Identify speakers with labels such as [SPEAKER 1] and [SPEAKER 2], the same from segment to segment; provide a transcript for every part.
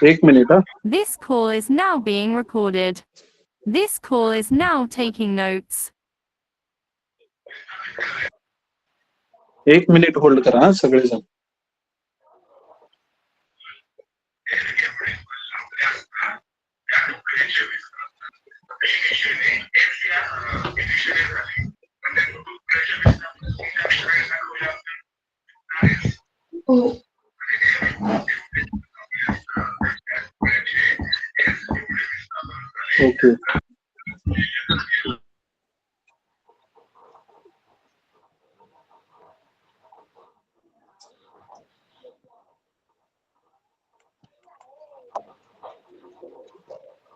[SPEAKER 1] एक minute.
[SPEAKER 2] This call is now being recorded. This call is now taking notes.
[SPEAKER 1] एक minute hold करा हा सगळेजण. ओके.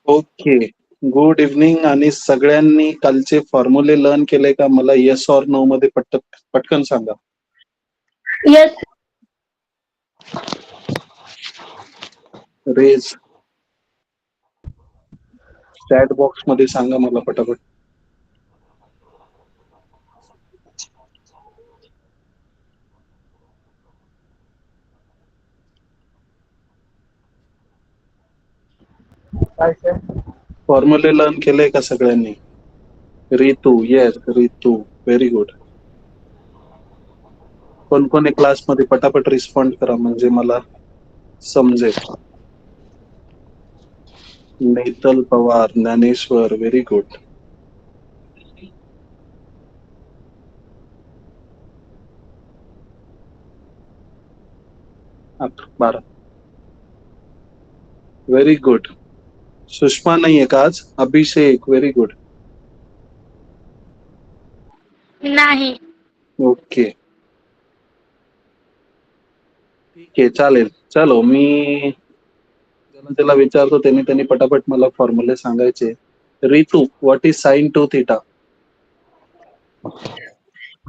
[SPEAKER 1] Okay, good evening. आणि सगळ्यांनी कालचे फॉर्म्युले लर्न केले का? मला येस ऑर नो मध्ये पटकन सांगा.
[SPEAKER 3] येस.
[SPEAKER 1] रेज चॅट बॉक्स मध्ये सांगा मला पटापट. फॉर्म्युले लर्न केले का सगळ्यांनी? Ritu, yes Ritu, very good. कोण कोण क्लासमध्ये पटापट रिस्पॉन्ड करा म्हणजे मला समजेल. नेतल पवार, ज्ञानेश्वर, व्हेरी गुड. बारा, व्हेरी गुड. सुषमा नाहीये का आज? अभिषेक, व्हेरी गुड.
[SPEAKER 3] नाही.
[SPEAKER 1] ओके, ठीक आहे, चालेल. चलो, मी त्याला विचारतो, त्यांनी पटापट मला फॉर्म्युले सांगायचे. Ritu, what is sine 2 theta?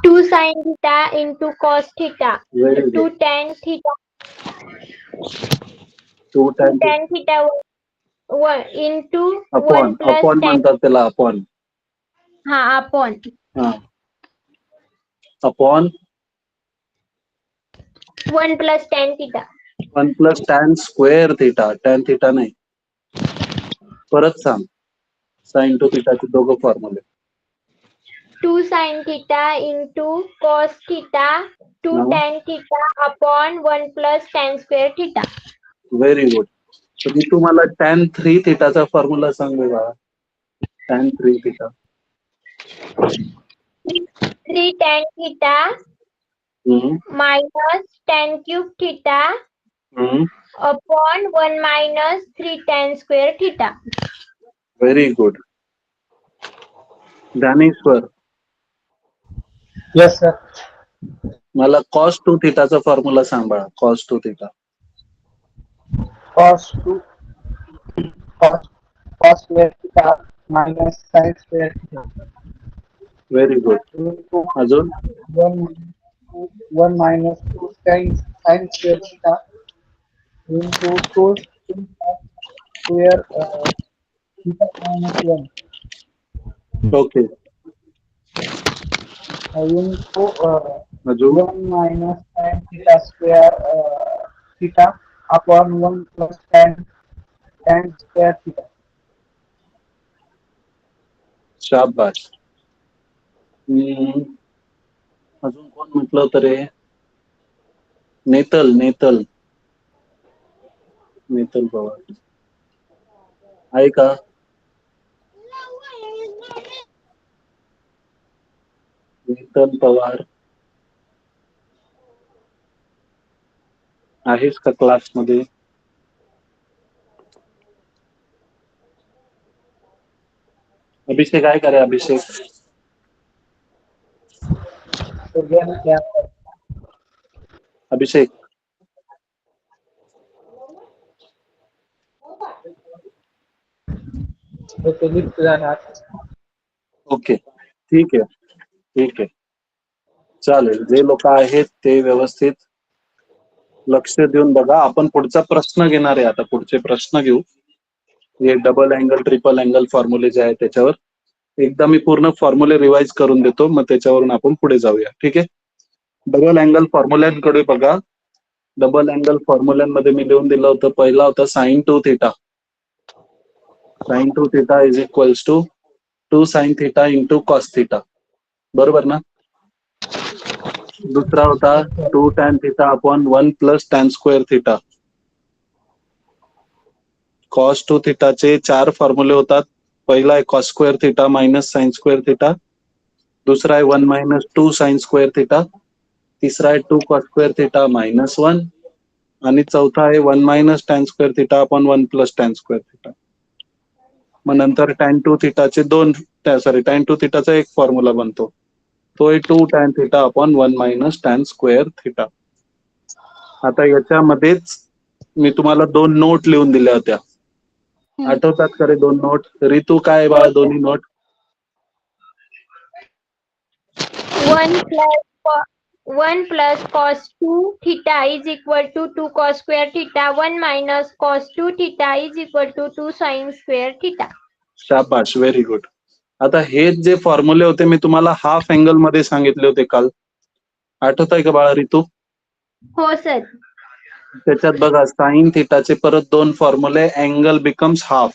[SPEAKER 3] 2 sin theta into cos theta.
[SPEAKER 1] Very
[SPEAKER 3] 2
[SPEAKER 1] good.
[SPEAKER 3] tan theta.
[SPEAKER 1] 2 tan
[SPEAKER 3] tan theta 1 into 1
[SPEAKER 1] upon
[SPEAKER 3] plus tan.
[SPEAKER 1] म्हणतात त्याला, अपॉन.
[SPEAKER 3] हा, अपॉन.
[SPEAKER 1] हा, upon
[SPEAKER 3] 1 plus tan theta.
[SPEAKER 1] 1 plus tan square theta. Tan theta नाही. परत सांग, sine 2 थिटाचे दोघं फॉर्म्युले.
[SPEAKER 3] 2 sin theta into cos theta. 2
[SPEAKER 1] No.
[SPEAKER 3] tan theta upon 1 plus tan square theta.
[SPEAKER 1] Very good. तर मी तुम्हाला टॅन 3 थिटाचा फॉर्म्युला सांग बघा. Tan 3 theta
[SPEAKER 3] 3 tan theta minus tan cube theta upon 1 minus 3 tan square theta.
[SPEAKER 1] Very good. Dnyaneshwar,
[SPEAKER 4] yes sir.
[SPEAKER 1] मला cos 2 थिटाचा formula सांग बाळा. Cos 2 theta.
[SPEAKER 4] cos 2 cos square theta minus sin square theta
[SPEAKER 1] very good.
[SPEAKER 4] into
[SPEAKER 1] अजून
[SPEAKER 4] 1 minus 2 sin square theta into cos square theta minus 1
[SPEAKER 1] okay.
[SPEAKER 4] into
[SPEAKER 1] अजून
[SPEAKER 4] 1 minus sin theta square theta upon 1 plus tan square theta.
[SPEAKER 1] शाबास. अजून कोण म्हटलं होतं रे? नेतल पवार आहे का? नेतल पवार आहेस का क्लासमध्ये? अभिषेक आहे का रे? अभिषेक, अभिषेक ओके, ठीक आहे. चालेल. जे लोक आहेत ते व्यवस्थित लक्ष देऊन बघा. आपण पुढचा प्रश्न घेणार आहे आता. पुढचे प्रश्न घेऊ. हे डबल अँगल, ट्रिपल अँगल फॉर्म्युले जे आहेत त्याच्यावर एकदा मी पूर्ण फॉर्म्युले रिवाइज करून देतो, मग त्याच्यावरून आपण पुढे जाऊया. ठीक आहे. डबल अँगल फॉर्म्युल्यांकडे बघा. डबल अँगल फॉर्म्युल्यांमध्ये मी लिहून दिलं होतं. पहिला होता sine 2 theta. Sine 2 theta is equals to 2 sine theta into cos theta. बरोबर ना? दुसरा होता 2 tan theta upon 1 plus tan square theta. Cos 2 थिटाचे 4 फॉर्म्युले होतात. पहिला आहे cos square theta minus sine square theta. दुसरा आहे 1 मायनस 2 साइन स्क्वेअर थिटा. तिसरा आहे 2 कॉस स्क्वेअर थिटा मायनस 1. आणि चौथा आहे 1 minus tan square theta upon 1 plus tan square theta. मग नंतर टॅन 2 थिटाचे टॅन 2 थिटाचा एक फॉर्म्युला बनतो. तो आहे 2 tan theta upon 1 minus tan square theta. आता याच्यामध्येच मी तुम्हाला 2 नोट लिहून दिल्या होत्या. आठवतात का रे 2 नोट? ऋतू काय आहे बाळा दोन्ही note?
[SPEAKER 3] 1 plus cos 2 theta is equal to 2 cos square theta. 1 minus cos 2 theta is equal to 2 sin square theta.
[SPEAKER 1] शाबाश, व्हेरी गुड. आता हे जे फॉर्म्युले होते मी तुम्हाला हाफ अँगल मध्ये सांगितले होते काल. आठवत आहे का बाळा ऋतू?
[SPEAKER 3] हो सर.
[SPEAKER 1] त्याच्यात बघा साइन थिटाचे परत 2 फॉर्म्युले. Angle becomes half.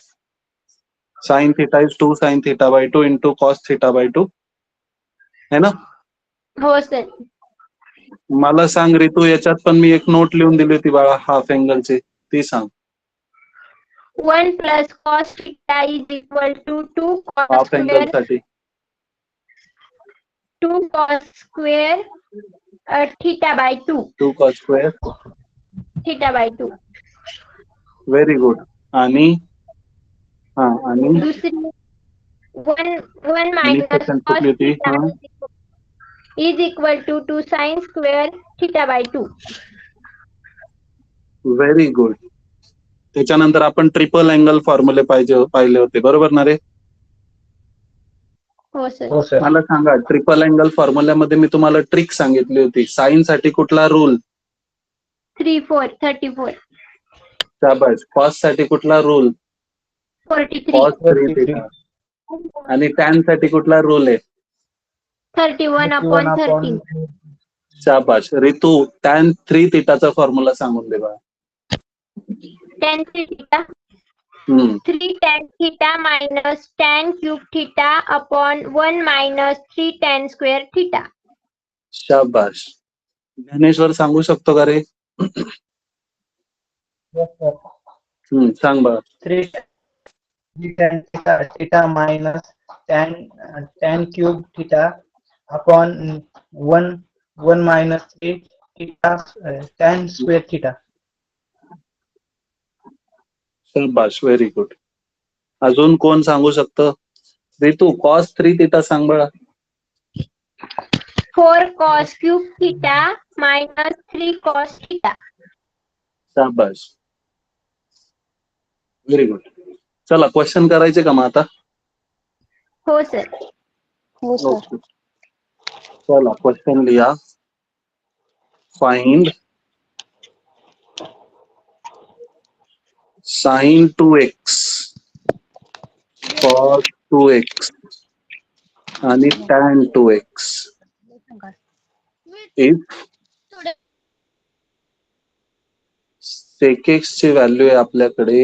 [SPEAKER 1] Sine theta is 2 sine theta by 2 into cos theta by 2 है ना?
[SPEAKER 3] हो सर.
[SPEAKER 1] मला सांग ऋतू, याच्यात पण मी एक नोट लिहून दिली होती बाळा हाफ अँगलची, ती सांग.
[SPEAKER 3] 1 plus cos theta is equal to 2 cos
[SPEAKER 1] half angle
[SPEAKER 3] square
[SPEAKER 1] साठी
[SPEAKER 3] 2 cos square theta by 2.
[SPEAKER 1] 2 cos square.
[SPEAKER 3] Theta by 2.
[SPEAKER 1] Very good. आणि आणि
[SPEAKER 3] दुसरी 1
[SPEAKER 1] आणि
[SPEAKER 3] minus
[SPEAKER 1] सेकंड
[SPEAKER 3] cos
[SPEAKER 1] कुठली होती?
[SPEAKER 3] theta is equal to 2 sin square theta by 2.
[SPEAKER 1] Very good. त्याच्यानंतर आपण triple angle फॉर्म्युले पाहिले होते, बरोबर ना रे?
[SPEAKER 3] हो सर.
[SPEAKER 4] हो सर.
[SPEAKER 1] मला सांगा ट्रिपल अँगल फॉर्म्युल्यामध्ये मी तुम्हाला ट्रिक सांगितली होती. साइन साठी कुठला रूल?
[SPEAKER 3] 3 4 34
[SPEAKER 1] शाबाश. कॉस साठी कुठला रूल?
[SPEAKER 3] 43
[SPEAKER 1] cos 3 theta. आणि टॅन साठी कुठला रूल आहे?
[SPEAKER 3] 31 upon 13.
[SPEAKER 1] शाबाश. ऋतू, टॅन 3 थिटाचा फॉर्म्युला सांगून दे बा.
[SPEAKER 3] Tan theta 3 tan theta minus tan cube theta upon 1 minus 3 tan square theta.
[SPEAKER 1] शाबाश. ज्ञानेश्वर सांगू शकतो का रे?
[SPEAKER 4] Yes, sir.
[SPEAKER 1] सांग बा.
[SPEAKER 4] 3 tan theta minus tan cube theta upon 1 minus 3 theta tan square theta.
[SPEAKER 1] शाबाश, व्हेरी गुड. अजून कोण सांगू शकतं? ऋतू, कॉस 3 थिटा सांग बळा.
[SPEAKER 3] 4 cos cube theta minus 3 cos theta.
[SPEAKER 1] शाबाश, व्हेरी गुड. चला क्वेश्चन करायचे का मग आता?
[SPEAKER 3] हो सर.
[SPEAKER 1] ओके. चला क्वेश्चन लिहा. Find sin 2x cos 2x आणि tan 2x if sec x ची व्हॅल्यू आहे आपल्याकडे.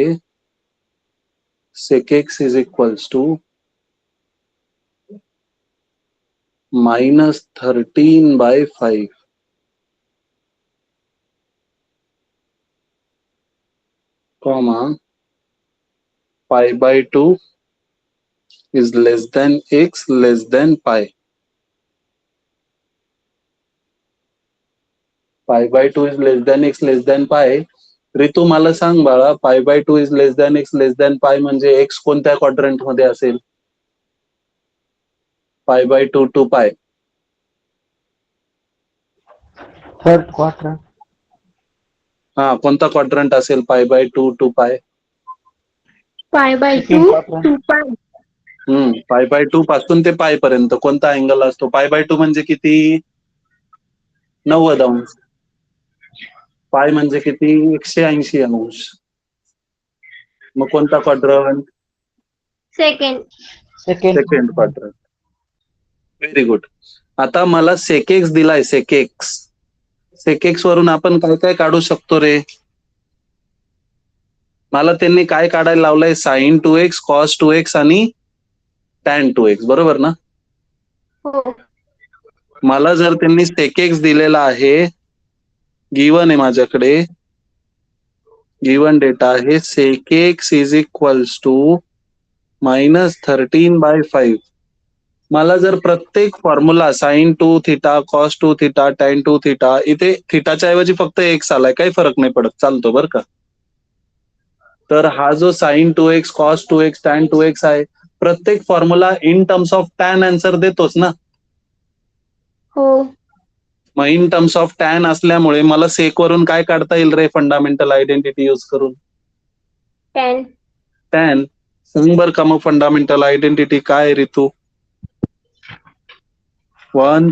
[SPEAKER 1] sec x is equals to -13/5 comma pi by 2 is less than x less than pi. Pi by 2 is less than x less than pi. ऋतू, मला सांग बाळा, pi by 2 is less than x less than pi म्हणजे x कोणत्या quadrant मध्ये असेल? pi by 2 to pi.
[SPEAKER 4] Third quadrant.
[SPEAKER 1] हा, कोणता क्वाड्रंट असेल pi by 2 to pi?
[SPEAKER 3] Pi by 2 to pi.
[SPEAKER 1] pi by 2 पासून ते pi पर्यंत कोणता अँगल असतो? pi by 2 म्हणजे किती? 90 अंश. पाय म्हणजे किती? 180 अंश. मग कोणता quadrant?
[SPEAKER 3] Second.
[SPEAKER 1] Second quadrant. Very good. आता मला सेक एक्स दिलाय. सेक एक्स सेक एक्स वरून आपण काय काय काढू शकतो रे? मला त्यांनी काय काढायला लावलंय? साइन 2x, कॉस 2x आणि टॅन 2x, बरोबर ना?
[SPEAKER 3] हो.
[SPEAKER 1] मला जर त्यांनी सेक एक्स दिलेला आहे, गिवन आहे माझ्याकडे, गिवन डेटा आहे, sec X is equals to -13/5. मला जर प्रत्येक formula sine 2 theta, cos 2 theta, tan 2 theta, इथे थिटाच्या ऐवजी फक्त एक्स आलाय, काही फरक नाही पडत, चालतो बरं का. तर हा जो sign 2x, cos 2x, tan 2x आहे, प्रत्येक formula in terms of tan answer देतोच ना.
[SPEAKER 3] हो.
[SPEAKER 1] मग इन टर्म्स ऑफ टॅन असल्यामुळे मला सेक वरून काय काढता येईल रे फंडामेंटल आयडेंटिटी यूज करून?
[SPEAKER 3] टॅन.
[SPEAKER 1] टॅन. सांग बर का मग फंडामेंटल आयडेंटिटी काय आहे ऋतू? 1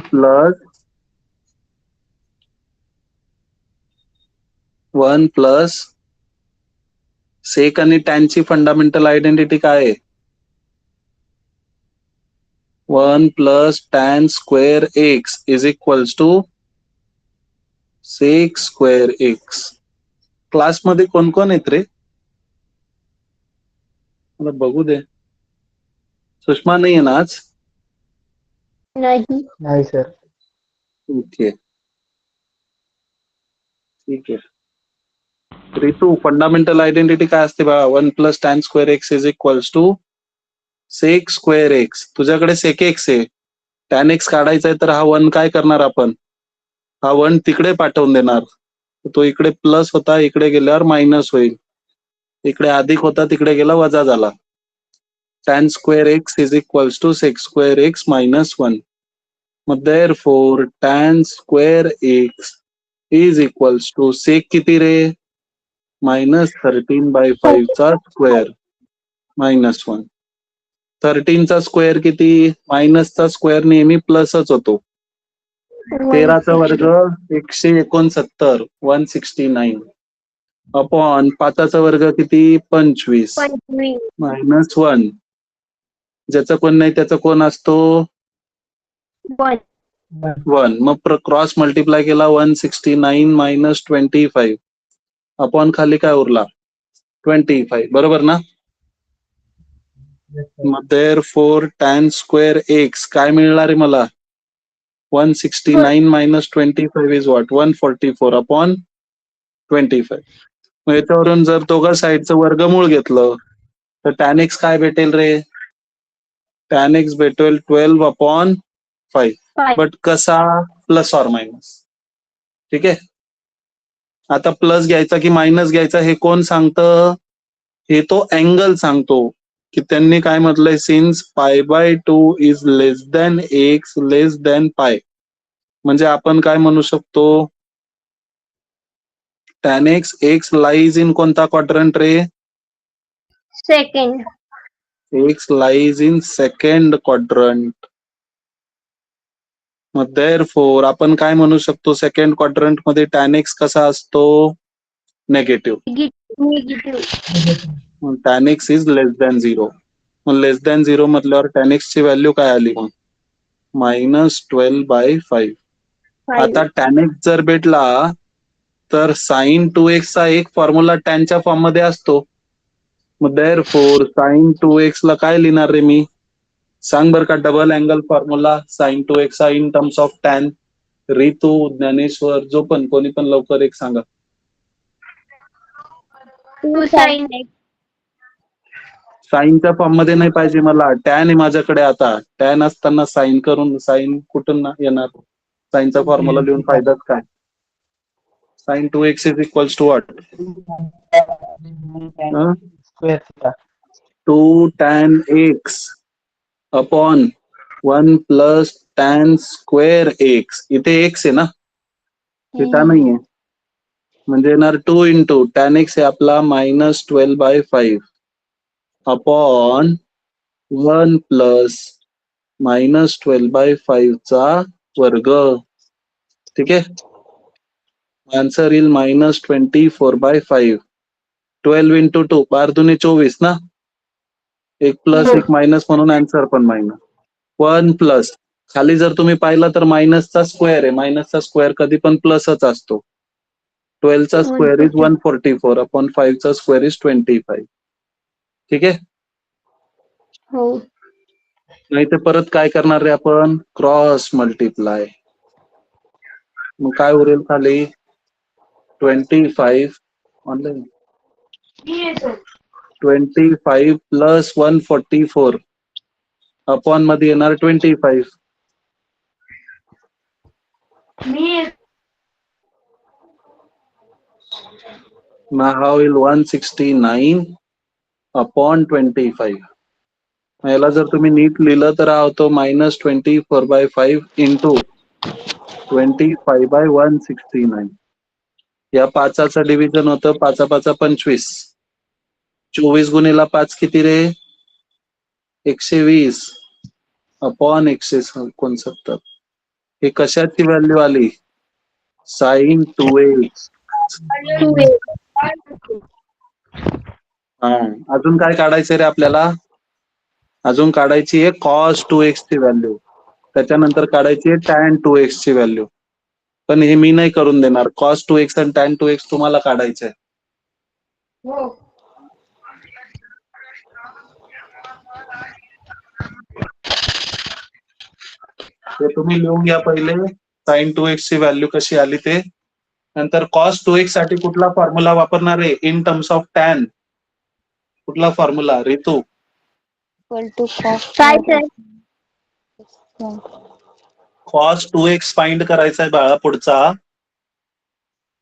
[SPEAKER 1] प्लस सेक आणि टॅनची फंडामेंटल आयडेंटिटी काय आहे? 1 plus tan square x is equals to sec square X. क्लासमध्ये कोण कोण आहेत रे? मला बघू दे. सुषमा नाही आहे ना आज?
[SPEAKER 3] नाही.
[SPEAKER 4] नाही सर.
[SPEAKER 1] ओके, ठीक आहे. ऋतू, फंडामेंटल आयडेंटिटी काय असते बा? 1 plus tan square x is equals to sec square X. तुझ्याकडे सेक एक्स आहे, टॅन एक्स काढायचा आहे, तर हा 1 काय करणार आपण? हा 1 तिकडे पाठवून देणार. तो इकडे प्लस होता, इकडे गेल्यावर मायनस होईल. इकडे अधिक होता, तिकडे गेला वजा झाला. Tan square x is equals to sec square x -1. मग therefore tan square x is equals to sec किती रे? -13/5 चा स्क्वेअर -1. 13 चा स्क्वेअर किती? मायनसचा स्क्वेअर नेहमी प्लसच होतो. 13 चा वर्ग 169, 169 अपॉन 5 चा वर्ग किती? 25 -1. ज्याचा कोण नाही त्याचा कोण असतो? 1. मग क्रॉस मल्टिप्लाय केला, 169 - 25 अपॉन खाली काय उरला? 25, बरोबर ना? मग देअरफॉर टॅन स्क्वेअर एक्स काय मिळणार आहे मला? 169 - 25 इज व्हॉट? 144 अपॉन 25. मग याच्यावरून जर दोघं साईडचं वर्गमूळ घेतलं तर टॅन एक्स काय भेटेल रे? टॅन एक्स भेटेल 12/5. बट कसा? Plus or minus. ठीक आहे. आता प्लस घ्यायचा की मायनस घ्यायचा हे कोण सांगतं? हे तो अँगल सांगतो. की त्यांनी काय म्हटलंय? Since π/2 is less than x less than pi. म्हणजे आपण काय म्हणू शकतो? टॅन एक्स लाईज इन कोणता क्वाड्रंट रे?
[SPEAKER 3] Second.
[SPEAKER 1] X lies in second quadrant. मग देअरफॉर आपण काय म्हणू शकतो? सेकंड क्वाड्रंट मध्ये टॅन एक्स कसा असतो? Negative.
[SPEAKER 3] Negative.
[SPEAKER 1] Tan x is less than 0. मग लेस दॅन 0 म्हटल्यावर टॅन एक्स ची व्हॅल्यू काय आली मग? -12/5. आता टॅन एक्स जर भेटला तर साइन 2x चा एक फॉर्म्युला टॅनच्या फॉर्म मध्ये असतो. मग देअरफॉर साइन 2x ला काय लिहिणार रे मी? सांग बर का. Double angle formula sign 2x चा इन टर्म्स ऑफ टॅन. ऋतू, ज्ञानेश्वर, जो पण कोणी पण लवकर एक सांगा.
[SPEAKER 3] 2 sin x.
[SPEAKER 1] साईनच्या फॉर्म मध्ये नाही पाहिजे मला. टॅन आहे माझ्याकडे. आता टॅन असताना साइन करून साइन कुठून येणार? साईनचा फॉर्म्युला लिहून फायदाच काय? Sine 2x is equals to what?
[SPEAKER 4] Square theta.
[SPEAKER 1] 2 tan x upon 1 plus tan square X. इथे एक्स आहे ना, थिटा नाहीये. म्हणजे येणार 2 इंटू टॅन एक्स आहे आपला -12/5 अपॉन 1 प्लस -12/5 चा वर्ग. ठीक आहे. आन्सर येईल -24/5. 12 इंटू 2 12 दुने 24 ना. एक प्लस एक मायनस म्हणून आन्सर पण मायनस. 1 प्लस खाली जर तुम्ही पाहिलं तर मायनसचा स्क्वेअर आहे. मायनसचा स्क्वेअर कधी पण प्लसच असतो. 12 चा स्क्वेअर इज 144 अपॉन 5 चा स्क्वेअर इज 25. ठीक आहे.
[SPEAKER 3] हो.
[SPEAKER 1] नाही तर परत काय करणार रे आपण, क्रॉस मल्टिप्लाय. मग काय उरेल खाली 25 ऑनलाईन 25 प्लस 144 अपॉन मध्ये येणार 25. मग हा होईल 169 अपॉन 25. याला जर तुम्ही नीट लिहिलं तर हा होतो -24/5 इंटू 25/169. या पाचाचं डिव्हिजन होतं 5 5 25. 24 गुणिला 5 किती रे, 120 अपॉन 169. हे कशाची व्हॅल्यू आली, sin 2x. हा, अजून काय काढायचंय रे आपल्याला, अजून काढायची आहे cos 2x ची व्हॅल्यू, त्याच्यानंतर काढायची आहे tan 2x ची व्हॅल्यू. पण हे मी नाही करून देणार, cos 2x आणि tan 2x तुम्हाला काढायचंय. ते तुम्ही लिहून घ्या पहिले, sin 2x ची व्हॅल्यू कशी आली ते. नंतर cos 2x साठी कुठला फॉर्म्युला वापरणार आहे इन टर्म्स ऑफ tan, कुठला फॉर्म्युला ऋतू?
[SPEAKER 3] काय सर?
[SPEAKER 1] cos 2x फाइंड करायचा आहे बाळा पुढचा.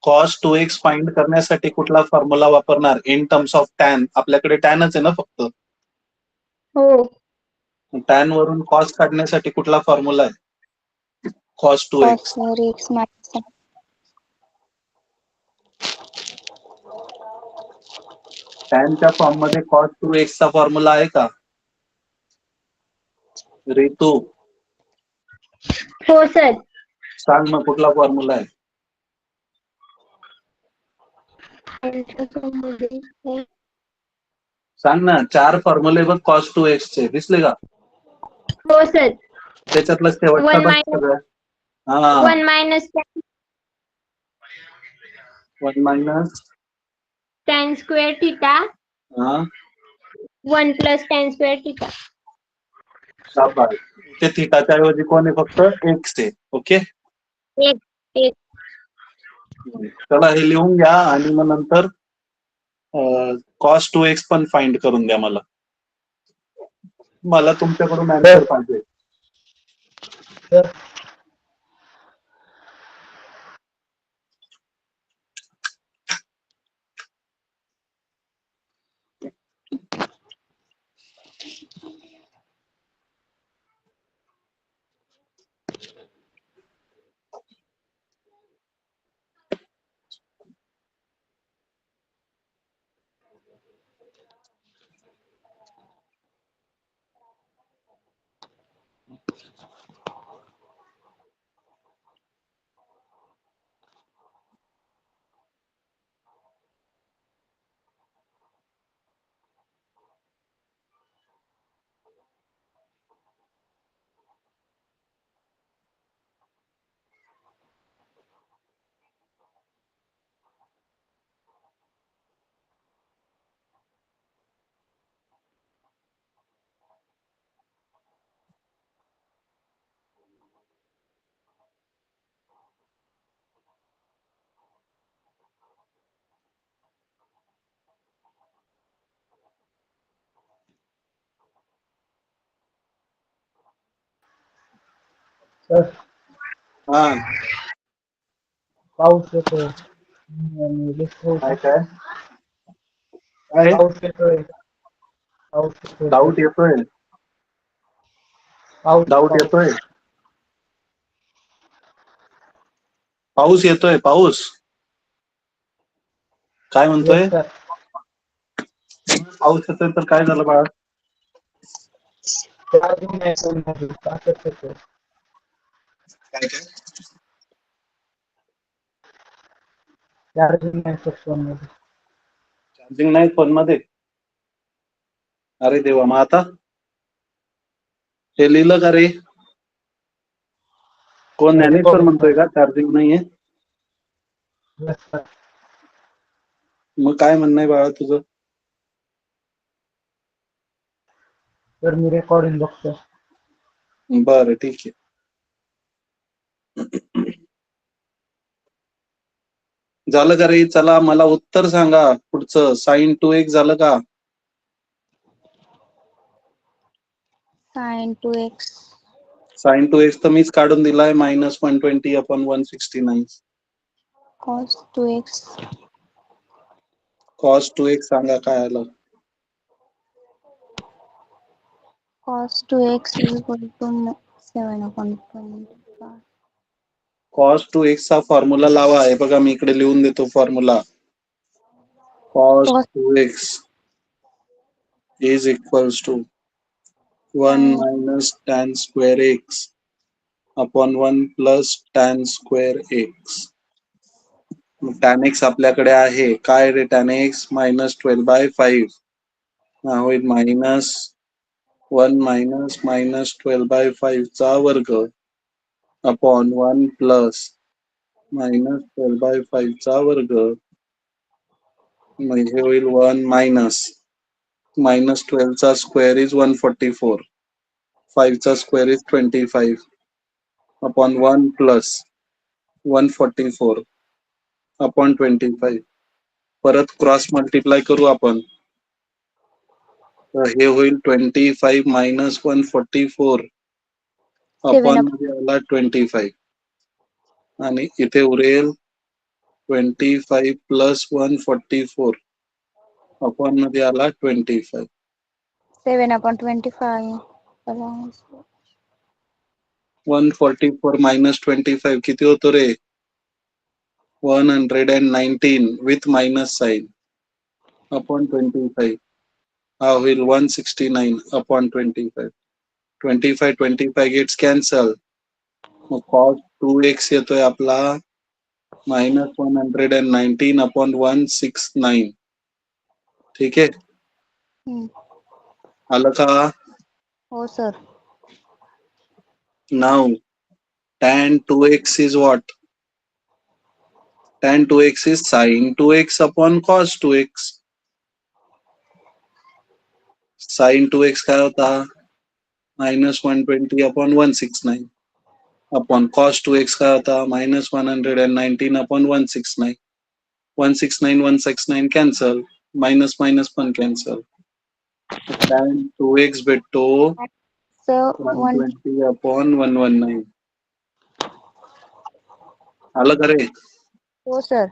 [SPEAKER 1] cos 2x फाइंड करण्यासाठी कुठला फॉर्म्युला वापरणार इन टर्म्स ऑफ tan? आपल्याकडे टॅनच आहे ना फक्त.
[SPEAKER 3] हो.
[SPEAKER 1] टॅन वरून cos काढण्यासाठी कुठला फॉर्म्युला आहे cos 2x? टॅनच्या फॉर्म मध्ये cos 2x चा फॉर्म्युला आहे का ऋतू?
[SPEAKER 3] हो सर.
[SPEAKER 1] सांग मग कुठला फॉर्म्युला आहे. सांग ना, 4 फॉर्म्युले बघ cos 2x चे, दिसले का?
[SPEAKER 3] हो सर.
[SPEAKER 1] त्याच्यातला शेवटचा
[SPEAKER 3] 1
[SPEAKER 1] बघ
[SPEAKER 3] minus
[SPEAKER 1] सगळं. हा,
[SPEAKER 3] 1 minus
[SPEAKER 1] 1 minus
[SPEAKER 3] tan square theta,
[SPEAKER 1] हा
[SPEAKER 3] 1 plus tan square theta.
[SPEAKER 1] शाबास. ते थिटाच्या ऐवजी कोण आहे, फक्त x आहे. ओके,
[SPEAKER 3] एक एक
[SPEAKER 1] चला हे लिहून घ्या आणि मग नंतर cos 2x पण फाइंड करून द्या मला. मला तुमच्याकडून आन्सर पाहिजे.
[SPEAKER 4] सर सर
[SPEAKER 1] हा
[SPEAKER 4] पाऊस येतोय. आणि लिफ्ट
[SPEAKER 1] काय काय काय
[SPEAKER 4] पाऊस येतोय. पाऊस येतोय.
[SPEAKER 1] डाऊट येतोय,
[SPEAKER 4] पाऊस
[SPEAKER 1] डाऊट
[SPEAKER 4] पाऊस
[SPEAKER 1] येतोय, पाऊस येतोय, पाऊस काय म्हणतोय?
[SPEAKER 4] Yes sir.
[SPEAKER 1] पाऊस येतोय तर काय झालं बाळा?
[SPEAKER 4] चार्जिंग नाही फोनमध्ये. असंच येतोय.
[SPEAKER 1] काय काय
[SPEAKER 4] चार्जिंग नाही सर फोनमध्ये.
[SPEAKER 1] चार्जिंग नाही फोन मध्ये? अरे देवा, मग आता हे लिहिलं का रे? कोण ज्ञानेश्वर म्हणतोय का चार्जिंग नाहीये?
[SPEAKER 4] Yes, sir.
[SPEAKER 1] मग काय म्हणणं आहे बाळा तुझं?
[SPEAKER 4] तर मी रेकॉर्डिंग बघतो.
[SPEAKER 1] बरं ठीक आहे. झालं का रे? चला मला उत्तर सांगा पुढचं. sin 2x झालं का?
[SPEAKER 5] sin 2x
[SPEAKER 1] sin 2x तर मीच काढून दिलाय -120/169.
[SPEAKER 5] cos 2x
[SPEAKER 1] cos 2x सांगा काय आलं?
[SPEAKER 5] cos 2x is equal to 7/25.
[SPEAKER 1] cos 2x चा फॉर्म्युला लावा. हे बघा मी इकडे लिहून देतो formula. cos
[SPEAKER 5] Cos
[SPEAKER 1] 2x is equals to 1 minus tan square x upon 1 plus tan square x. tan x आपल्याकडे आहे. काय रे tan x? -12/5 होईल -1 minus -12/5 चा वर्ग अपॉन 1 प्लस -12/5 चा वर्ग. मग हे होईल 1 -12 चा स्क्वेअर इज 144. 5 चा square is 25 upon 1 plus 144 upon 25. परत क्रॉस मल्टिप्लाय करू आपण. तर हे होईल 25 मायनस 144 अपॉन मध्ये आला 25 आणि इथे उरेल 25 प्लस 144 अपॉन मध्ये आला 25.
[SPEAKER 5] 7/25
[SPEAKER 1] 144 मायनस 25 किती होतो रे? 119 विथ मायनस साइन अपॉन 25. हा होईल 169 अपॉन 25. 25 gets cancel. मग cos 2x येतोय आपला -119 अपॉन 169. ठीक आहे, आलं का?
[SPEAKER 5] हो sir.
[SPEAKER 1] Now tan 2x is what? tan 2x is sin 2x upon cos 2x. sin 2x काय होता? -120 अपॉन 169 अपॉन cos 2x काय होता? -119 अपॉन 169. 169 कॅन्सल, मायनस मायनस पण कॅन्सल. tan 2x भेटतो
[SPEAKER 5] So
[SPEAKER 1] 120 अपॉन 119. आलं का रे?
[SPEAKER 5] हो सर.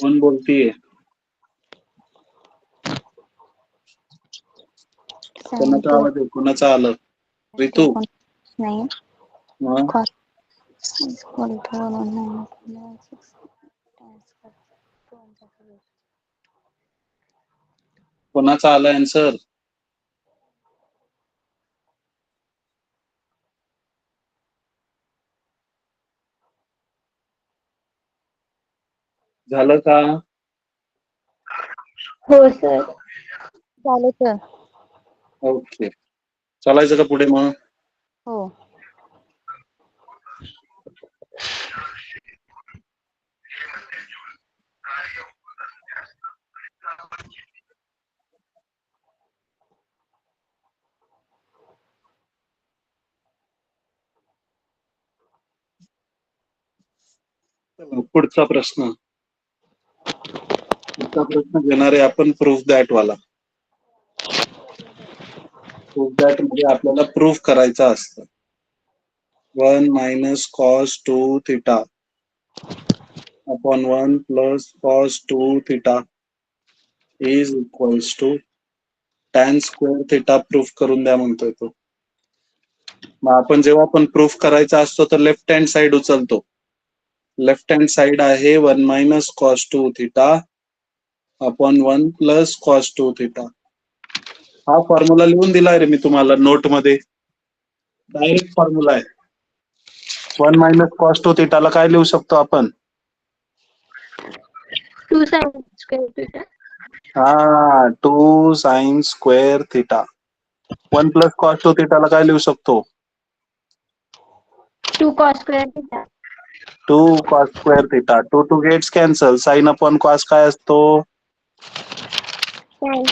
[SPEAKER 1] कोण बोलतीये? कोणाचा आवाज आहे? कोणाचा आलं? ऋतू?
[SPEAKER 5] नाही.
[SPEAKER 1] मग
[SPEAKER 5] cos is equal to 119.
[SPEAKER 1] कोणाचा आलं आन्सर? झालं का?
[SPEAKER 3] हो सर.
[SPEAKER 5] झालं सर.
[SPEAKER 1] ओके, चालायचं का पुढे मग?
[SPEAKER 5] हो.
[SPEAKER 1] पुढचा प्रश्न घेणार आहे आपण प्रूफ दॅट वाला. प्रूफ दॅट मध्ये आपल्याला प्रूफ करायचं असतं 1 minus cos 2 theta upon 1 plus cos 2 theta is equals to tan square theta proof करून द्या म्हणतोय तो. मग आपण जेव्हा पण प्रूफ करायचा असतो तर लेफ्ट हँड साइड उचलतो. लेफ्ट हँड साइड आहे 1 minus cos 2 theta upon 1 plus cos 2 theta. हा फॉर्म्युला लिहून दिलाय रे मी तुम्हाला नोट मध्ये. डायरेक्ट फॉर्म्युला आहे. 1 मायनस cos 2 थिटाला काय लिहू शकतो आपण?
[SPEAKER 3] 2 sin square theta.
[SPEAKER 1] हा 2 sine square theta. 1 plus cos 2 थिटाला काय लिहू शकतो?
[SPEAKER 3] 2 cos square theta.
[SPEAKER 1] 2 cos square theta. 2 gets cancel. Sine upon cos काय असतो?
[SPEAKER 3] Sin.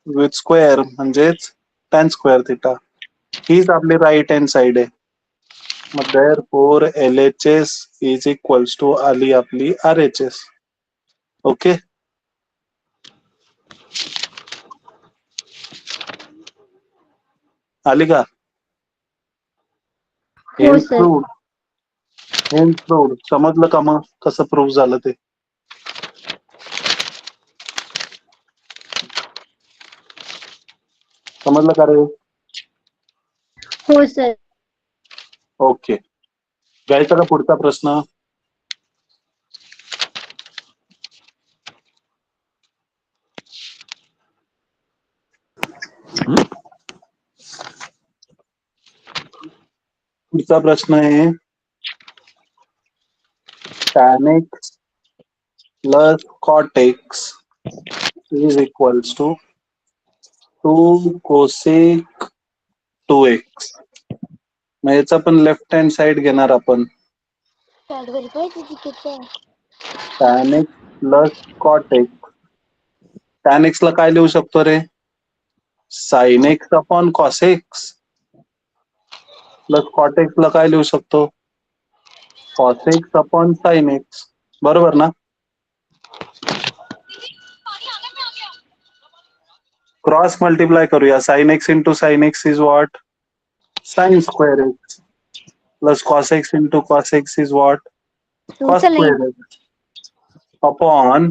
[SPEAKER 1] विथ स्क्वेअर म्हणजेच tan स्क्वेअर थिटा. हीच आपली राईट हँड साइड आहे. मग therefore LHS is equals to आली आपली RHS. ओके. आली का?
[SPEAKER 3] हो सर.
[SPEAKER 1] प्रूव्ड. समजलं का मग कसं प्रूव्ह झालं ते? समजलं का रे?
[SPEAKER 3] हो सर.
[SPEAKER 1] ओके. घ्यायचा का पुढचा प्रश्न? पुढचा प्रश्न आहे tan x plus cot x is equals to 2 cosec 2x. मग याचा पण लेफ्ट हँड साइड घेणार आपण. tan x plus cot x. tan x ला काय लिहू शकतो रे? sin x upon cos x. Plus cot x ला काय लिहू शकतो? cos x upon sin x. बरोबर ना? क्रॉस मल्टिप्लाय करूया. sin x into sin x is what? sin square x. Plus cos x into cos x is what? cos square x. Upon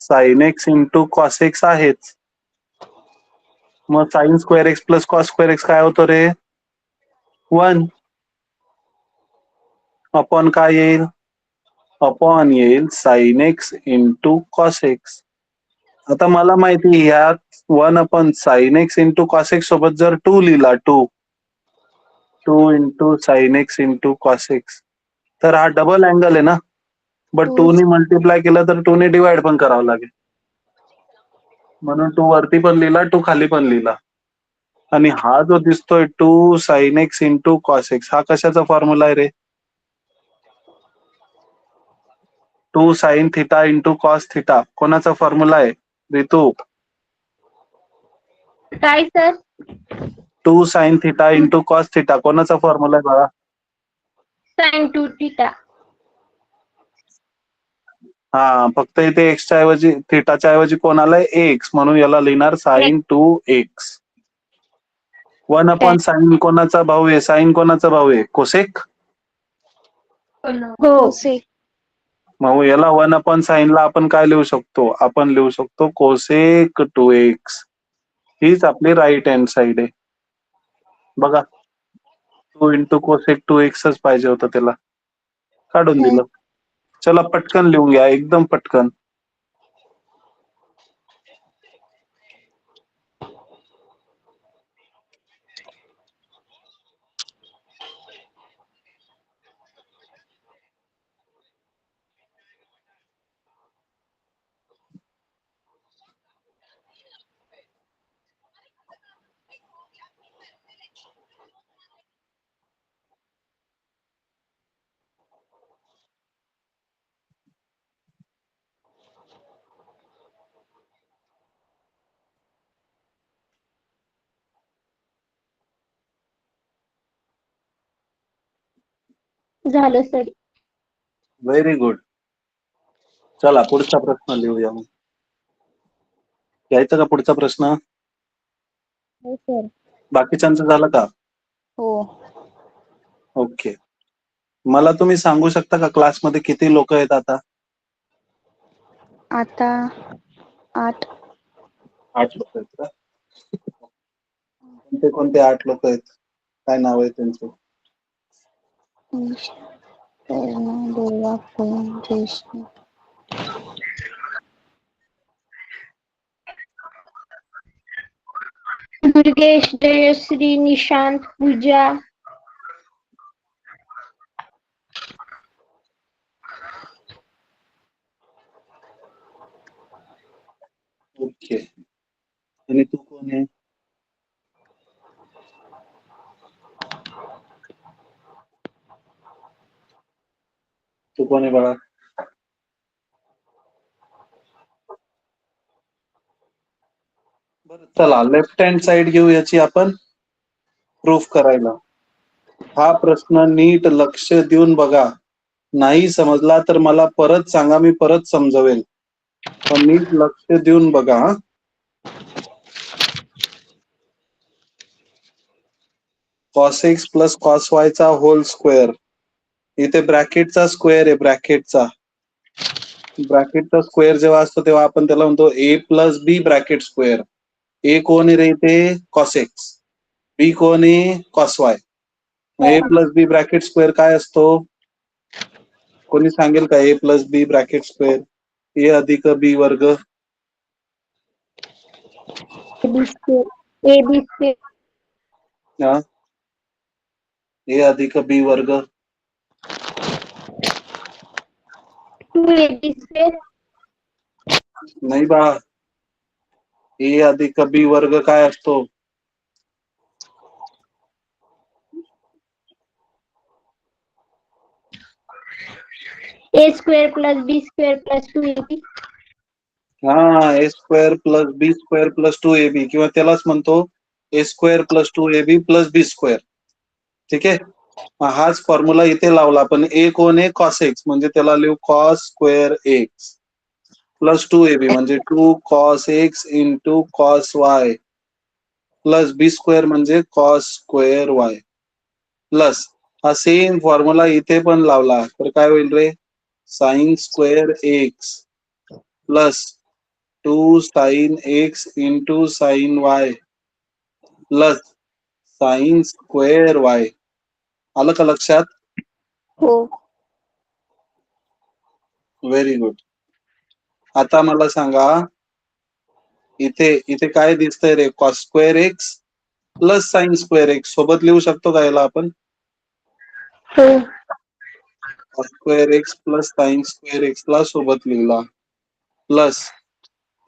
[SPEAKER 1] sin x into cos x आहेच. मग sin square x plus cos square x काय होतं रे? 1. Upon काय येईल? Upon येईल sin x into cos x. आता मला माहिती ह्यात 1 upon sin x into cos x सोबत जर 2 लिहिला 2 into sin x into cos x तर हा डबल अँगल आहे ना. बट 2 ने मल्टिप्लाय केलं तर 2 ने डिवाइड पण करावं लागेल. म्हणून 2 वरती पण लिहिला 2 खाली पण लिहिला. आणि हा जो दिसतोय 2 sin x into cos x हा कशाचा फॉर्म्युला आहे रे? 2 sin theta into cos theta कोणाचा फॉर्म्युला आहे रितू?
[SPEAKER 3] काय sir?
[SPEAKER 1] 2 sin theta into cos theta कोणाचा फॉर्म्युला आहे बाळा?
[SPEAKER 3] Sin 2 theta.
[SPEAKER 1] हा, फक्त इथे एक्सच्या ऐवजी थिटाच्या ऐवजी कोण आलाय? एक्स. म्हणून याला लिहिणार sin 2x. 1 अपॉन साइन कोणाचा भाऊ आहे? साइन कोणाचा भाऊ आहे? कोसेक.
[SPEAKER 3] हो.
[SPEAKER 1] मग याला 1 अपॉन साइनला आपण काय लिहू शकतो? आपण लिहू शकतो कोसेक 2x. हीच आपली राईट हँड साइड आहे. बघा 2 इंटू कोसेक 2xच पाहिजे होतं त्याला. काढून दिलं. चला पटकन लिहून घ्या एकदम पटकन.
[SPEAKER 3] झालं सर.
[SPEAKER 1] Very good. चला पुढचा प्रश्न लिहूया मग. घ्यायचा का पुढचा प्रश्न?
[SPEAKER 5] हो सर.
[SPEAKER 1] बाकीच्यांचं झालं का?
[SPEAKER 5] हो.
[SPEAKER 1] ओके. मला तुम्ही सांगू शकता का क्लासमध्ये किती लोक आहेत आता?
[SPEAKER 5] आता 8.
[SPEAKER 1] 8 लोक आहेत का? कोणते कोणते 8 लोक आहेत? काय नाव आहे त्यांचे?
[SPEAKER 5] दुर्गा, पूनम, जयश्री.
[SPEAKER 3] दुर्गेश, जयश्री, निशांत, पूजा.
[SPEAKER 1] ओके. आणि तू कोण आहे? तू कोण आहे बाळा? बरं चला लेफ्ट हँड साइड घेऊ याची आपण प्रूफ करायला. हा प्रश्न नीट लक्ष देऊन बघा. नाही समजला तर मला परत सांगा, मी परत समजवेल. पण नीट लक्ष देऊन बघा. cos x plus cos y चा होल स्क्वेअर. इथे ब्रॅकेटचा स्क्वेअर आहे, ब्रॅकेटचा स्क्वेअर जेव्हा असतो तेव्हा आपण त्याला म्हणतो a plus B bracket square. A कोण आहे रे इथे? cos x. बी कोण आहे? cos y. ए प्लस बी ब्रॅकेट स्क्वेअर काय असतो? कोणी सांगेल का? ए प्लस बी ब्रॅकेट स्क्वेअर. ए अधिक बी वर्ग. हा, ए अधिक बी वर्ग.
[SPEAKER 3] 2ab square.
[SPEAKER 1] नाही बा, ए अधिक बी वर्ग काय असतो?
[SPEAKER 3] a square plus b square plus 2ab.
[SPEAKER 1] हा, ए square plus B square plus 2ab किंवा त्यालाच म्हणतो ए square plus 2ab plus B square. ठीक आहे, हाच फॉर्म्युला इथे लावला. पण ए कोण आहे? cos x, म्हणजे त्याला लिहू cos square x plus 2ab म्हणजे 2 cos x into cos y plus B square म्हणजे cos स्क्वेअर y प्लस हा सेम फॉर्म्युला इथे पण लावला तर काय होईल रे? Sine square x plus 2 sin x into sine y plus sine square y. आलं का लक्षात?
[SPEAKER 5] हो.
[SPEAKER 1] Very good. आता मला सांगा, इथे काय दिसतंय रे? cos square x plus sine square x सोबत लिहू शकतो का याला आपण?
[SPEAKER 3] हो.
[SPEAKER 1] cos square x plus sine square x ला सोबत लिहिला प्लस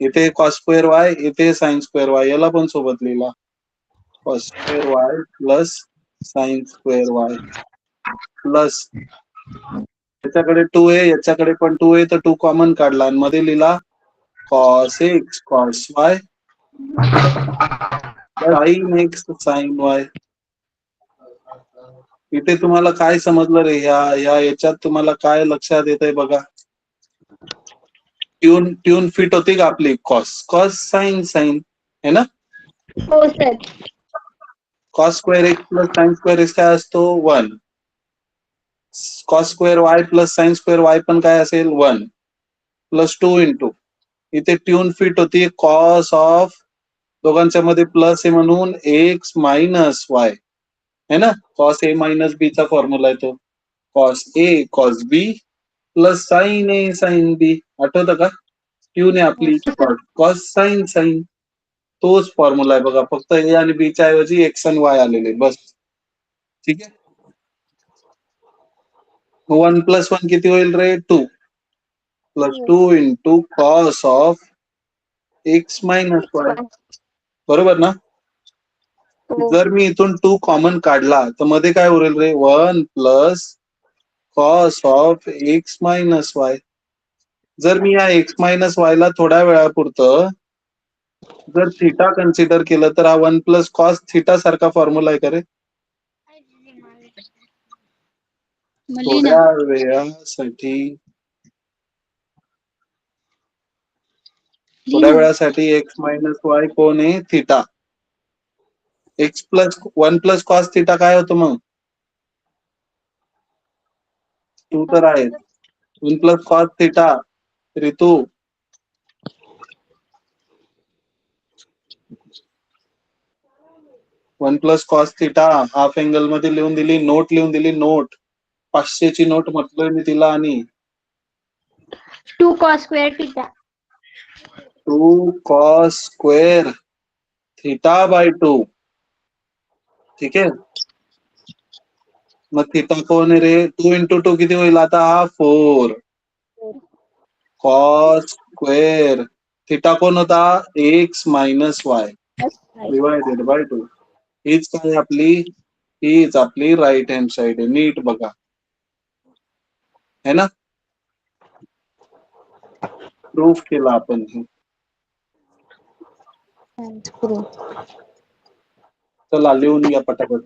[SPEAKER 1] इथे cos स्क्वेअर y, इथे साइन स्क्वेअर y, याला पण सोबत लिहिला. cos square y plus sine square y plus याच्याकडे 2 आहे, याच्याकडे पण 2 आहे, तर 2 कॉमन काढला आणि मध्ये लिहिला cos x cos y sin x sin y. इथे तुम्हाला काय समजलं रे? याच्यात तुम्हाला काय लक्षात येतंय बघा? ट्यून फिट होती का आपली? cos sin है ना?
[SPEAKER 3] हो sir.
[SPEAKER 1] cos square x plus sine square x काय असतो? 1. cos square y plus sine square y पण काय असेल? 1 प्लस 2 इंटू इथे ट्यून फिट होती cos ऑफ, दोघांच्या मध्ये प्लस आहे म्हणून x मायनस y है ना? cos a मायनस b चा फॉर्म्युला आहे तो. cos a cos b plus sine a sine b. आठवतं का? ट्यून आहे आपली cos साइन. तोच फॉर्म्युला आहे बघा, फक्त ए आणि बी च्या ऐवजी एक्स आणि वाय आलेले बस. ठीक आहे, 1 प्लस 1 किती होईल रे? 2 plus 2 into cos of x minus Y. बरोबर ना? जर मी इथून 2 कॉमन काढला तर मध्ये काय उरेल रे? 1 plus cos of x minus Y. जर मी या एक्स मायनस वाय ला थोड्या वेळापुरतं जर थिटा कन्सिडर केलं तर हा 1 प्लस कॉस थिटा सारखा फॉर्म्युला आहे का रे? थोड्या वेळासाठी एक्स मायनस वाय कोण आहे? Theta. X plus 1 plus cos theta काय होतं मग? 2 तर आहे. 1 प्लस कॉस थिटा ऋतू. One plus cos theta half angle मध्ये लिहून दिली, नोट लिहून दिली, नोट 500 ची नोट म्हटलोय मी तिला. आणि
[SPEAKER 3] 2 cos square theta.
[SPEAKER 1] 2 cos square theta by 2. ठीक आहे, मग थिटा कोण आहे रे? 2 इंटू 2 किती होईल आता? हा 4 cos स्क्वेअर थिटा कोण होता? X minus Y divided by 2. हीच काय आपली? हीच आपली राईट हँड साइड आहे. नीट बघा. है ना? प्रूफ केला आपण हे. चला लिहून घ्या पटापट.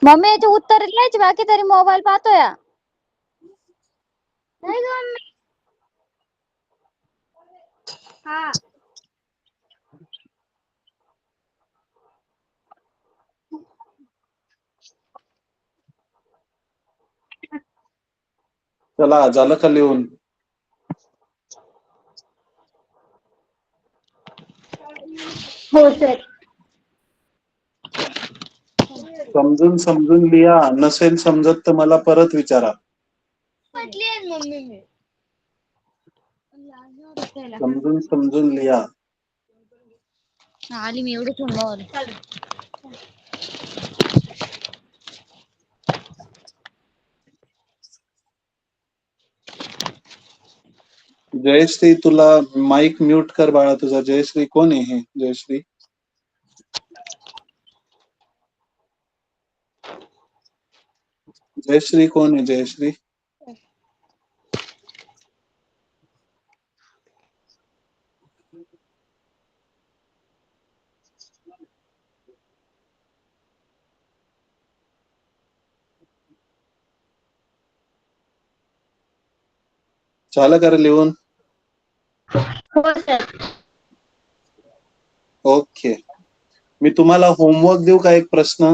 [SPEAKER 5] मम्मी याचे उत्तर लिहायचे बाकी तरी मोबाईल पाहतोय. नाही ग मम्मी. हा.
[SPEAKER 1] चला झालं का लिहून?
[SPEAKER 3] हो सर.
[SPEAKER 1] समजून समजून लिहा. नसेल समजत तर मला परत विचारा.
[SPEAKER 5] मम्मी मी
[SPEAKER 1] समजून समजून लिहा.
[SPEAKER 5] आली मी एवढं फोनवर.
[SPEAKER 1] जयश्री तुला माईक म्यूट कर बाळा तुझा. जयश्री कोण आहे हे? जयश्री जयश्री कोण आहे? जयश्री झालं का रे लिहून?
[SPEAKER 3] हो सर.
[SPEAKER 1] ओके. मी तुम्हाला होमवर्क देऊ का एक प्रश्न?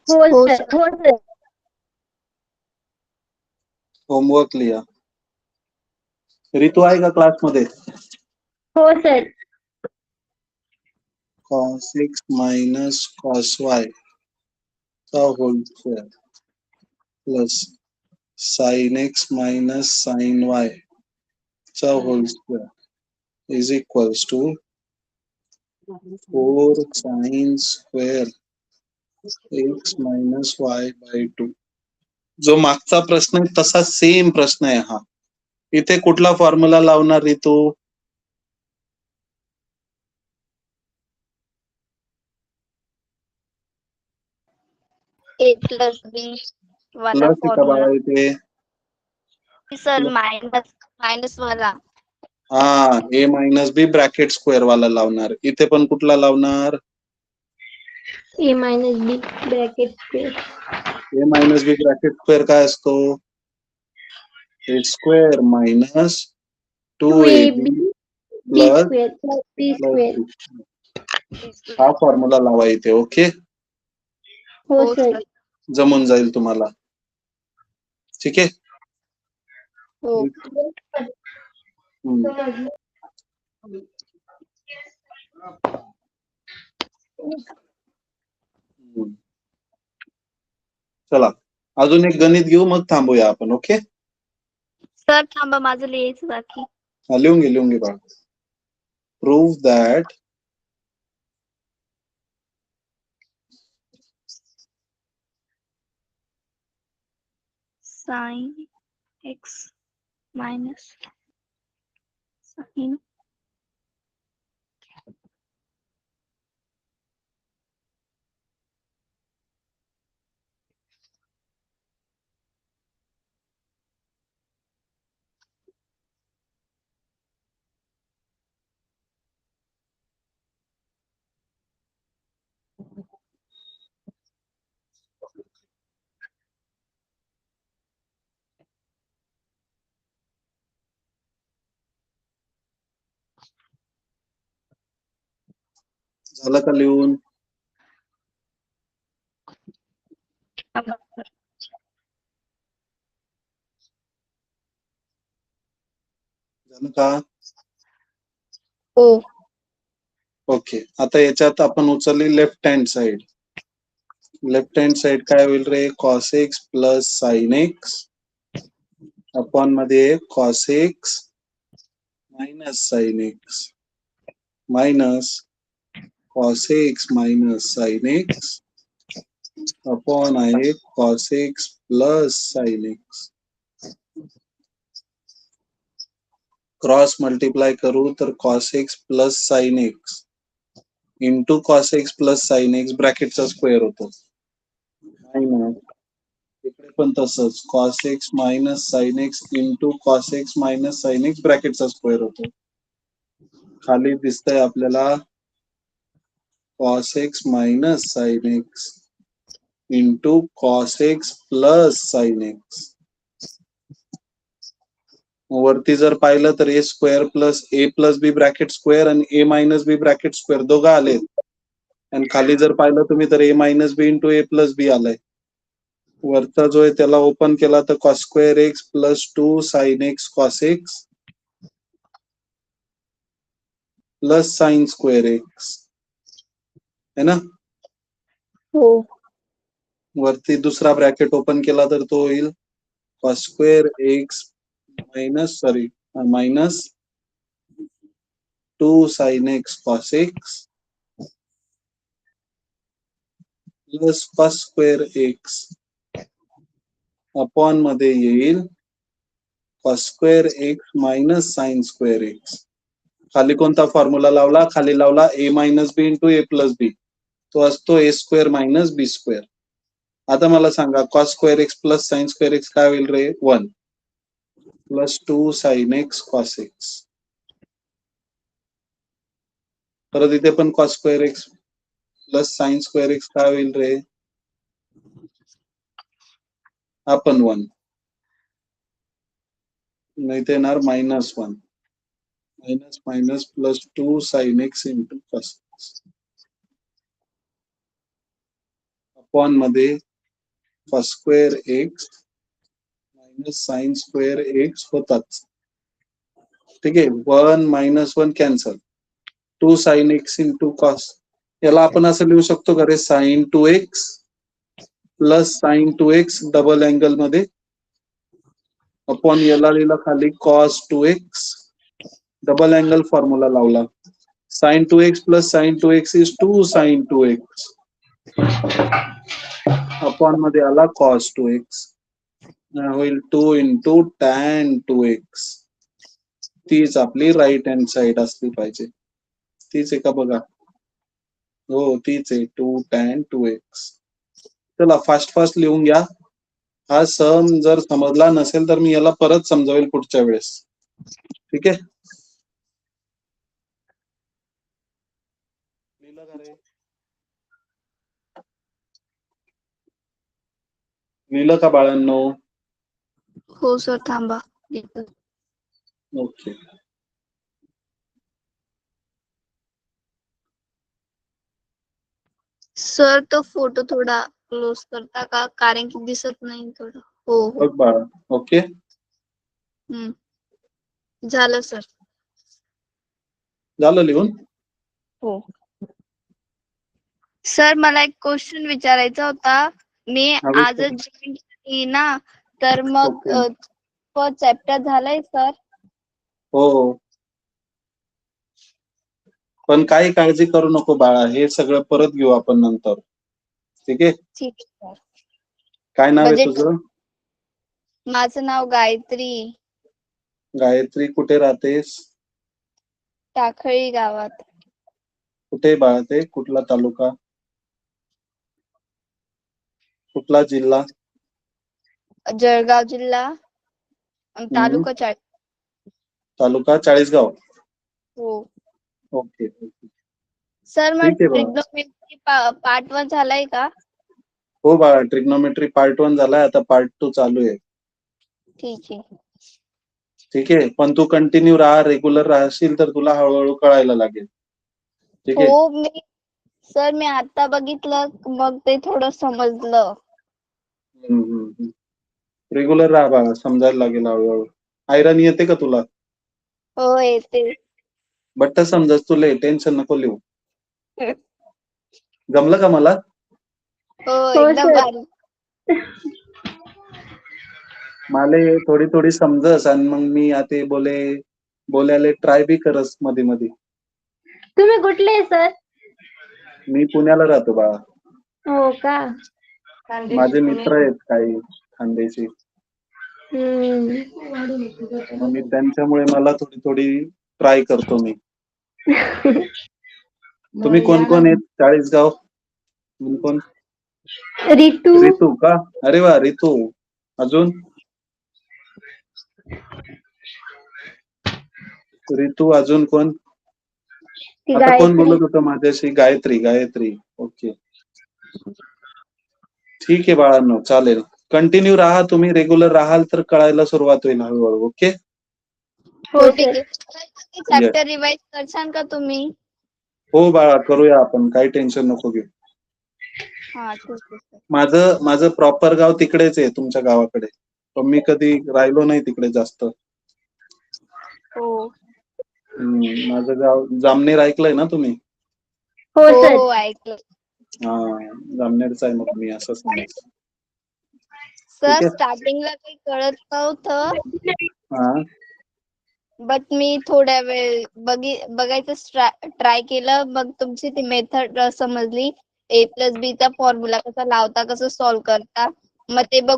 [SPEAKER 3] हो सर. हो सर.
[SPEAKER 1] होमवर्क लिहा. ऋतू आहे का क्लासमध्ये?
[SPEAKER 3] हो sir.
[SPEAKER 1] cos x minus cos y चा whole square plus sin x minus sin y चा whole square is equals to 4 sin square x minus y by 2. जो मागचा प्रश्न आहे तसा सेम प्रश्न आहे हा. इथे कुठला फॉर्म्युला लावणार ऋतू?
[SPEAKER 5] ए प्लस बी वाला
[SPEAKER 1] प्लस का
[SPEAKER 5] फॉर्म्युला.
[SPEAKER 1] बाळा इथे?
[SPEAKER 5] सर मायनस वाला.
[SPEAKER 1] हा, ए मायनस बी ब्रॅकेट स्क्वेअर वाला लावणार. इथे पण कुठला लावणार?
[SPEAKER 3] ए मायनस बी ब्रॅकेट स्क्वेअर.
[SPEAKER 1] ए मायनस बी ब्रॅकेट स्क्वेअर काय असतो? ए स्क्वेअर मायनस 2ab
[SPEAKER 3] बी
[SPEAKER 1] plus
[SPEAKER 3] square plus B square.
[SPEAKER 1] हा फॉर्म्युला लावा इथे. ओके,
[SPEAKER 3] हो सर.
[SPEAKER 1] जमून जाईल तुम्हाला. ठीक आहे.
[SPEAKER 5] हो.
[SPEAKER 1] हम्म. चला अजून एक गणित घेऊ मग थांबूया आपण. ओके,
[SPEAKER 5] सर थांबा माझं लिहायचं बाकी.
[SPEAKER 1] लिहून घे बाळा. Prove that
[SPEAKER 5] sine x minus sine
[SPEAKER 1] झालं का लिहून? झालं का?
[SPEAKER 5] ओ.
[SPEAKER 1] ओके, आता याच्यात आपण उचलली left hand side. Left hand side काय होईल रे? Cos x plus sine x upon मध्ये cos x minus sine x minus cos x minus sine x upon आहे cos x plus sine x. Cross multiply करू तर cos x plus sine x into cos x plus sine x ब्रॅकेटचा square होतो. नाही ना, इकडे पण तसंच cos x minus sine x into cos x minus sine x ब्रॅकेटचा स्क्वेअर होतो. खाली दिसतंय आपल्याला cos x minus sine x into cos x plus sine x. वरती जर पाहिलं तर ए स्क्वेअर प्लस ए प्लस बी ब्रॅकेट स्क्वेअर आणि ए मायनस बी ब्रॅकेट स्क्वेअर दोघं आलेत. आणि खाली जर पाहिलं तुम्ही तर ए मायनस बी इंटू ए प्लस बी आलाय. वरचा जो आहे त्याला ओपन केला तर cos square x plus 2 sine x cos x plus sine square x है ना.
[SPEAKER 5] हो.
[SPEAKER 1] वरती दुसरा ब्रॅकेट ओपन केला तर तो होईल cos square x minus 2 sine x cos x plus cos square x upon मध्ये येईल cos square x minus sine square x. खाली कोणता फॉर्म्युला लावला? खाली लावला ए मायनस बी इंटू ए प्लस बी, तो असतो ए स्क्वेअर मायनस बी स्क्वेअर. आता मला सांगा cos square x plus sine square x काय होईल रे? 1 plus 2 sine x cos x. परत इथे पण cos square x plus sine square x काय होईल रे? हा पण 1. नाही ते येणार -1 minus minus plus 2 sine x into cos x upon मध्ये cos square x minus sine square x होताच. ठीक आहे. 1 minus 1 cancel. 2 sine x into cos. याला आपण असं लिहू शकतो का रे? Sine 2x plus sine 2x double angle मध्ये अपॉन याला लिहिला खाली cos 2x double angle formula लावला. Sine 2x plus sine 2x is 2 sine 2x upon मध्ये आला कॉस 2x होईल 2 इंटू टॅन 2x. तीच आपली राईट हँड साइड असली पाहिजे. तीच आहे का बघा? हो तीच आहे 2 टॅन 2x. चला फास्ट फास्ट लिहून घ्या. हा सम जर समजला नसेल तर मी याला परत समजावेल पुढच्या वेळेस. ठीक आहे. लिहिलं का रे? लिहिलं का बाळांनो?
[SPEAKER 5] हो सर, थांबा.
[SPEAKER 1] ओके.
[SPEAKER 5] सर तो फोटो थोडा क्लोज करता का? कारण की दिसत नाही थोडं. हो हो.
[SPEAKER 1] बघ बाळा. ओके.
[SPEAKER 5] झालं सर.
[SPEAKER 1] झालं लिहून?
[SPEAKER 5] हो. सर मला एक क्वेश्चन विचारायचा होता. मी
[SPEAKER 1] हा, विचार.
[SPEAKER 5] आजच जॉईन केली ना, तर मग
[SPEAKER 1] ओके.
[SPEAKER 5] चॅप्टर झालंय सर.
[SPEAKER 1] हो. पण काही काळजी करू नको बाळा, हे सगळं परत घेऊ आपण नंतर. ठीक आहे.
[SPEAKER 5] ठीक आहे सर.
[SPEAKER 1] काय नाव आहे
[SPEAKER 5] बजेट.
[SPEAKER 1] तुझं?
[SPEAKER 5] माझं नाव गायत्री.
[SPEAKER 1] गायत्री. कुठे राहतेस?
[SPEAKER 5] टाकळी गावात.
[SPEAKER 1] कुठे बाळा ते? कुठला तालुका? कुठला जिल्हा?
[SPEAKER 5] जळगाव जिल्हा आणि तालुका
[SPEAKER 1] तालुका चाळीसगाव.
[SPEAKER 5] हो.
[SPEAKER 1] ओके.
[SPEAKER 5] सर मग
[SPEAKER 1] ठीक आहे बाळा.
[SPEAKER 5] ट्रिग्नोमेट्री पार्ट 1 झालाय का?
[SPEAKER 1] हो बाळा, ट्रिग्नोमेट्री पार्ट 1 झालाय, आता पार्ट 2 चालू आहे.
[SPEAKER 5] ठीक आहे.
[SPEAKER 1] ठीक आहे. पण तू कंटिन्यू राहा, रेग्युलर राहशील तर तुला हळूहळू कळायला लागेल. ठीक आहे.
[SPEAKER 5] हो मी आता बघितलं, मग ते थोडं समजलं.
[SPEAKER 1] रेग्युलर राहा बाळा, समजायला लागेल हळूहळू. आयरन येते का तुला?
[SPEAKER 5] हो येते.
[SPEAKER 1] बट्ट समजत तुला, टेन्शन नको लिहू. जमलं का मला?
[SPEAKER 5] हो एकदम भारी.
[SPEAKER 1] मला थोडी थोडी समजस आणि मग मी आता बोलायला ट्राय बी करस मध्ये मध्ये.
[SPEAKER 3] तुम्ही कुठले सर?
[SPEAKER 1] मी पुण्याला राहतो बाळा.
[SPEAKER 3] हो का?
[SPEAKER 1] माझे मित्र आहेत काही खानदेशी. मग मी त्यांच्यामुळे मला थोडी थोडी ट्राय करतो मी. तुम्ही कोण कोण आहेत चाळीसगाव? कोण कोण?
[SPEAKER 3] रितू
[SPEAKER 1] रितू का? अरे वा, रितू. अजून? रितू, अजून कोण?
[SPEAKER 3] ती
[SPEAKER 1] आता कोण
[SPEAKER 3] गायत्री.
[SPEAKER 1] बोलत होतं माझ्याशी? गायत्री. गायत्री, ओके. ठीक आहे बाळांनो, चालेल. कंटिन्यू राहा, तुम्ही रेग्युलर राहाल तर कळायला सुरुवात होईल हळूहळू. ओके.
[SPEAKER 5] हो ठीक
[SPEAKER 3] सर.
[SPEAKER 5] आहे. चॅप्टर रिवाइज करशाल का तुम्ही?
[SPEAKER 1] हो बाळा, करूया आपण, काही टेन्शन नको घेऊ.
[SPEAKER 5] हा ठीक आहे सर.
[SPEAKER 1] माझं प्रॉपर गाव तिकडेच आहे, तुमच्या गावाकडे. पण मी कधी राहिलो नाही तिकडे जास्त.
[SPEAKER 5] हो
[SPEAKER 1] माझं गाव जामनेर ऐकलंय ना तुम्ही?
[SPEAKER 3] हो
[SPEAKER 5] हो
[SPEAKER 3] सर.
[SPEAKER 5] हो ऐकलं.
[SPEAKER 1] हा, जामनेरचा आहे मग मी, असं सांगायचं.
[SPEAKER 5] सर
[SPEAKER 1] ठीक आहे.
[SPEAKER 5] स्टार्टिंगला काही कळत नव्हतं,
[SPEAKER 1] हा,
[SPEAKER 5] बट मी थोड्या वेळ बघायचं ट्राय केलं. मग तुमची ती मेथड समजली. A+B चा फॉर्म्युला कसा लावता, कसं सॉल्व्ह करता, मग ते बघ